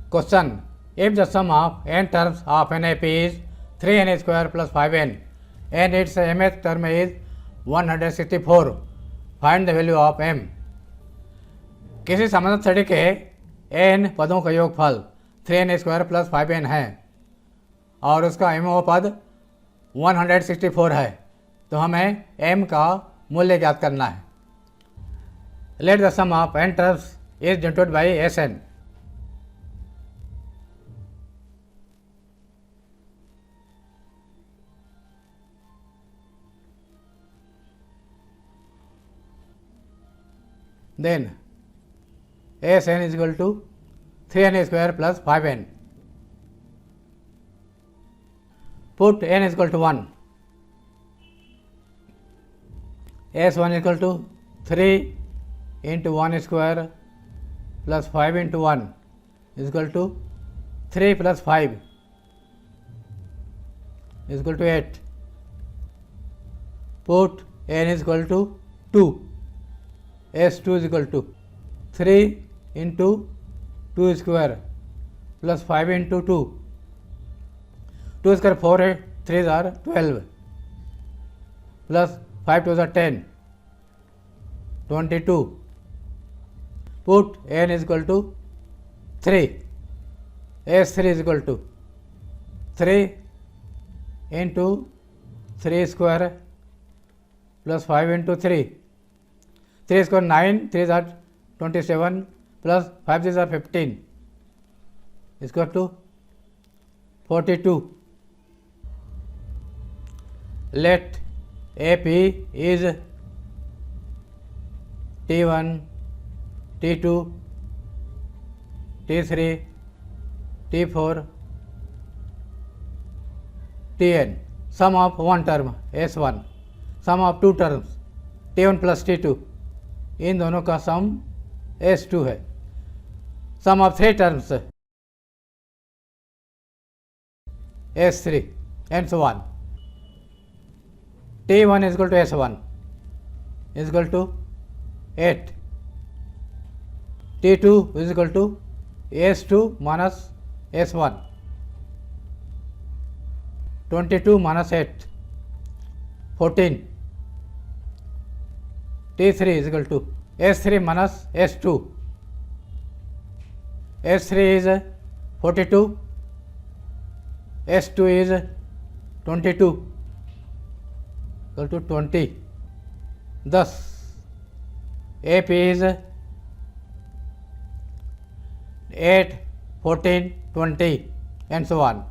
Question. If the sum of n terms of an AP is 3n square plus 5n and its mth term is 164, find the value of m. किसी समानांतर श्रेणी के n पदों का योगफल 3n square plus 5n है और उसका m पद 164 है, तो हमें m का मूल्य ज्ञात करना है. Let the sum of n terms is denoted by Sn. Then Sn is equal to 3n square plus 5n. Put n is equal to 1. S1 is equal to 3 into 1 square plus 5 into 1 is equal to 3 plus 5 is equal to 8. Put n is equal to 2. S2 is equal to 3 into 2 square plus 5 into 2. 2 square 4, 3 are 12 plus 5 2 are 10, 22. Put n is equal to 3. S3 is equal to 3 into 3 square plus 5 into 3. 3 square 9, 3 are 27 plus 5 3 are 15 is equal to 42. Let AP is T1, T2, T3, T4, Tn. Sum of one term S1, sum of two terms T1 plus T2, इन दोनों का sum S2 है. Sum of three terms S3 and so on. T1 is equal to S1 is equal to 8. T2 is equal to S2 minus S1. 22 minus 8, 14. T3 is equal to S3 minus S2. S3 is 42, S2 is 22, equal to 20. Thus, AP is 8, 14, 20 and so on.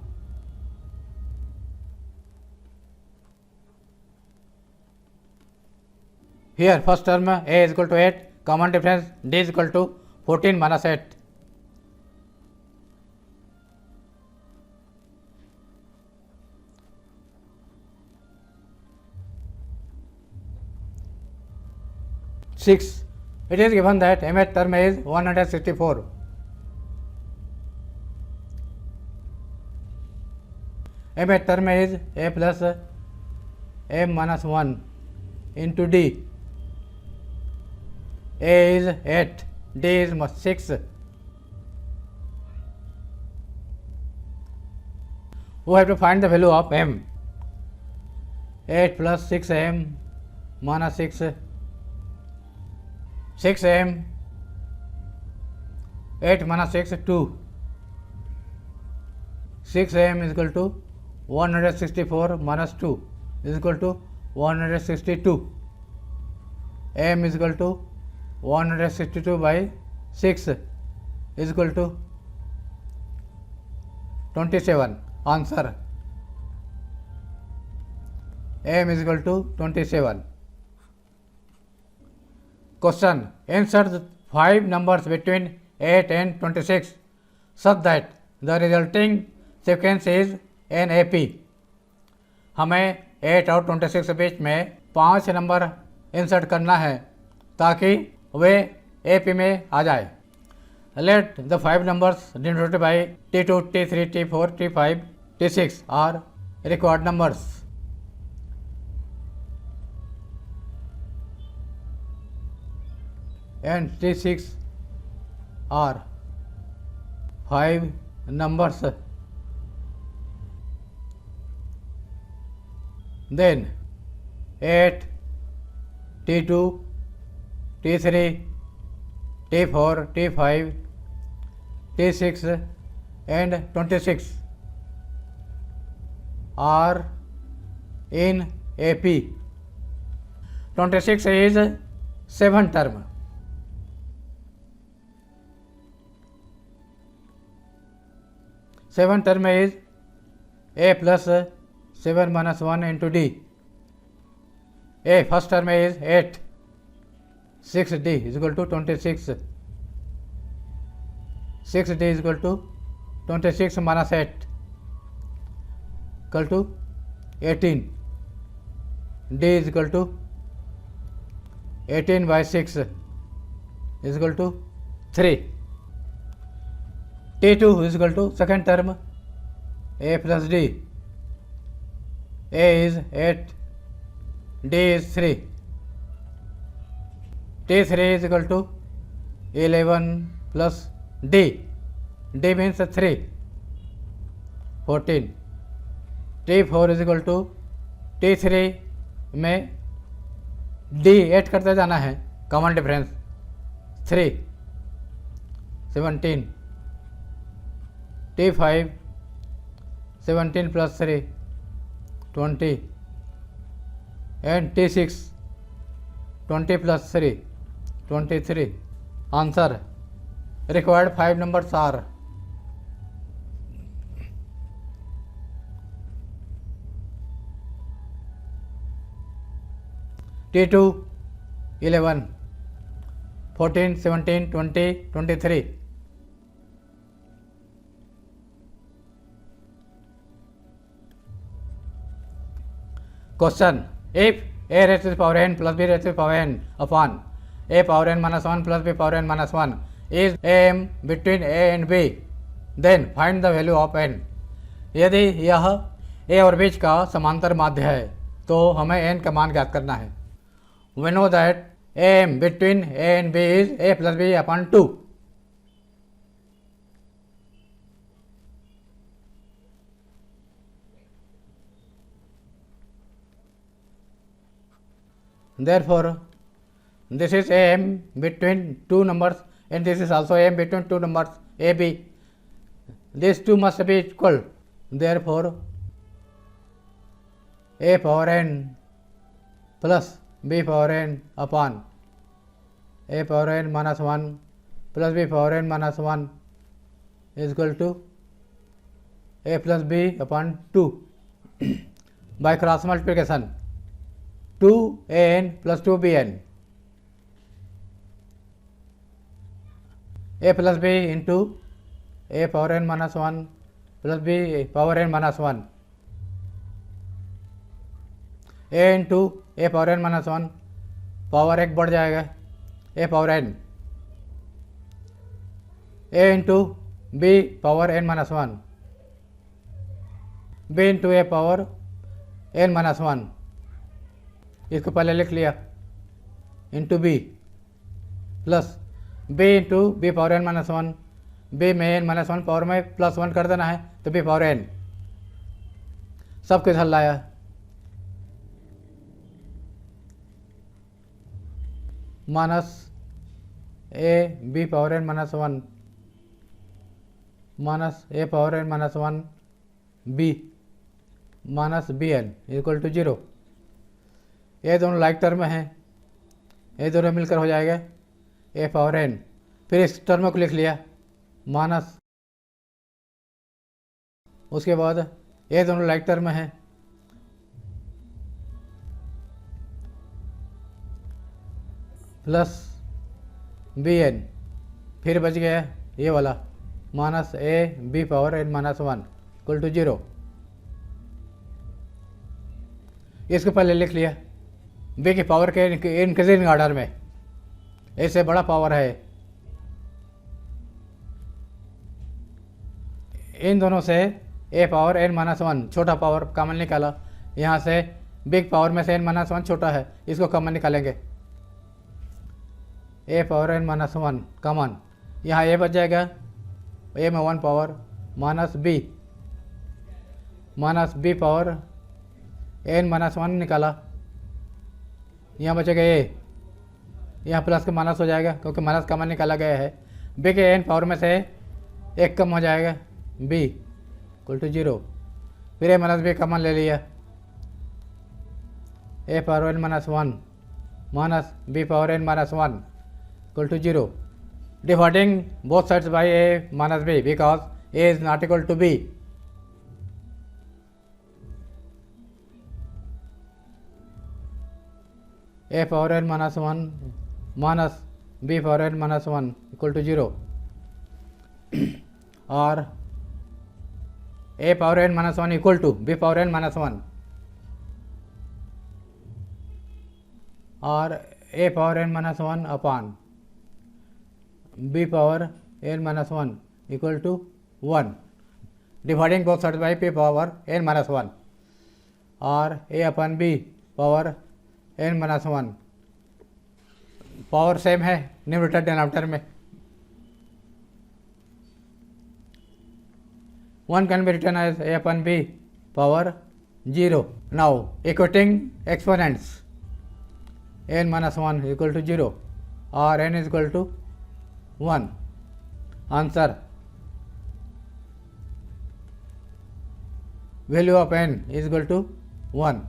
Here first term A is equal to 8, common difference D is equal to 14 minus 8. Six. It is given that mth term is 164. mth term is A plus m minus 1 into D. A is 8, D is 6. We have to find the value of m. 8 plus 6m minus 6, 6m, 8 minus 6, 2. 6m is equal to 164 minus 2 is equal to 162. m is equal to 162 by 6 is equal to 27. Answer. m is equal to 27. Question. Insert 5 numbers between 8 and 26 such that the resulting sequence is an AP. हमें 8 और 26 के बीच में 5 number insert करना है ताकि वे AP में आ जाए. Let the 5 numbers denoted by T2, T3, T4, T5, T6 are required numbers. And T6 are 5 numbers, then 8, T2, T3, T4, T5, T6 and 26 are in AP. 26 is 7 term. Seven term is A plus 7 minus 1 into D. A first term is 8. 6D is equal to 26. 6D is equal to 26 minus 8 equal to 18. D is equal to 18 by 6 is equal to 3. T2 is equal to second term A plus D. A is 8, D is 3. T3 is equal to 11 plus D. D means 3, 14. T4 is equal to T3 में D add करते जाना है, common difference 3, 17. T5 17 plus 3, 20 and T6 20 plus 3, 23. Answer: required 5 numbers are T2 11, 14, 17, 20, 23. Question: if a raised to the power n plus b raised to the power n upon a power n minus 1 plus b power n minus 1 is am between a and b, then find the value of n. यदि यह a और b का समांतर माध्य है तो हमें n का मान ज्ञात करना है. We know that am between a and b is a plus b upon 2. Therefore, this is am between two numbers and this is also am between two numbers a, b. These two must be equal. Therefore, a power n plus b power n upon a power n minus 1 plus b power n minus 1 is equal to a plus b upon 2 by cross multiplication. 2an plus 2bn, a plus b into a power n minus 1 plus b power n minus 1, a into a power n minus 1 power 1 बढ़ जाएगा a power n, a into b power n minus 1, b into a power n minus 1, इसको पहले लिख लिया, into b plus b into b power n minus 1, b में n minus 1 power में plus 1 कर देना है तो b पावर n, सब कुछ हल लाया. Minus a b power n minus 1 minus a power n minus 1 b minus b n equal to 0. ये दोनों लाइक टर्म हैं, ये दोनों मिलकर हो जाएगा ए पावर एन. फिर इस टर्म को लिख लिया माइनस, उसके बाद ये दोनों लाइक टर्म हैं, प्लस बी एन, फिर बच गया ये वाला minus a b power n minus 1 equal to 0. इसको पहले लिख लिया बी की पावर के इंक्रीजिंग ऑर्डर में, इससे बड़ा पावर है. इन दोनों से ए पावर एन माइनस 1 छोटा पावर कॉमन निकाला, यहाँ से बिग पावर में से एन माइनस 1 छोटा है, इसको कॉमन निकालेंगे. A power n minus 1 common, यहाँ ए बच जाएगा ए में 1 power minus b power n minus 1 निकाला, यहाँ बचेगा ए, यहाँ प्लस का माइनस हो जाएगा क्योंकि माइनस कॉमन निकाला गया है। बी के n पावर में से एक कम हो जाएगा, b इक्वल टू 0। फिर a माइनस बी कॉमन ले लिया, a power n minus 1 minus b power n minus 1 equal to 0। Dividing both sides by a minus b because a is not equal to b. A power n minus 1 minus b power n minus 1 equal to 0 or a power n minus 1 equal to b power n minus 1 or a power n minus 1 upon b power n minus 1 equal to 1, dividing both sides by p power n minus 1 or a upon b power n minus 1। Power same है numerator denominator में, 1 can be written as a upon b power 0। Now equating exponents, n minus 1 equal to 0 or n is equal to 1। Answer, value of n is equal to 1।